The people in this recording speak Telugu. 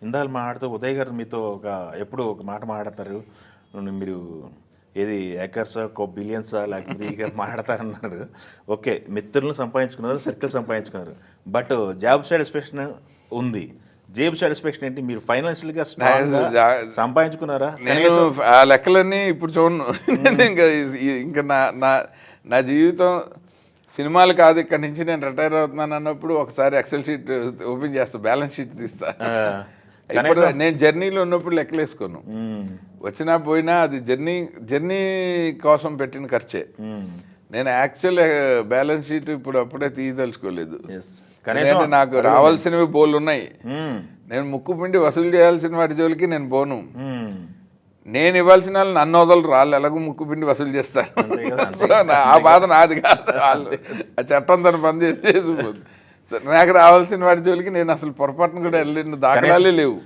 ఇందాక మాట్లాడుతూ ఉదయ్ గారు మీతో ఎప్పుడు ఒక మాట మాట్లాడతారు, మీరు ఏది ఏకర్సా బిలియన్సా లేకపోతే ఇక మాట్లాడతారన్నారు. ఓకే, మిత్రులను సంపాదించుకున్నారు, సర్కిల్ సంపాదించుకున్నారు, బట్ జాబ్ సాటిస్ఫాక్షన్ ఉంది. జాబ్ సాటిస్ఫాక్షన్ ఏంటి? మీరు ఫైనాన్షియల్గా సంపాదించుకున్నారా? నేను ఆ లెక్కలన్నీ ఇప్పుడు చూడను. ఇంకా ఇంకా నా నా నా జీవితం సినిమాలు కాదు, ఇక్కడ నుంచి నేను రిటైర్ అవుతున్నాను అన్నప్పుడు ఒకసారి ఎక్సెల్ షీట్ ఓపెన్ చేస్తా, బ్యాలెన్స్ షీట్ తీస్తా. ఇప్పుడు నేను జర్నీలో ఉన్నప్పుడు లెక్కలేసుకోను, వచ్చినా పోయినా అది జర్నీ కోసం పెట్టిన ఖర్చే. నేను యాక్చువల్ బ్యాలెన్స్ షీట్ ఇప్పుడు అప్పుడే తీయదలుచుకోలేదు. నాకు రావాల్సినవి బోళ్ళు ఉన్నాయి. నేను ముక్కు పిండి వసూలు చేయాల్సిన వాటి జోలికి నేను పోను. నేను ఇవ్వాల్సిన వాళ్ళు నన్ను వదలరు, వాళ్ళు ఎలాగో ముక్కు పిండి వసూలు చేస్తారు. ఆ బాధ నాది కాదు, వాళ్ళు ఆ చట్టం తన పని చేసిపోతుంది. నాకు రావాల్సిన వాటి జోలికి నేను అసలు పొరపాటును కూడా వెళ్ళిన దాఖలాలే లేవు.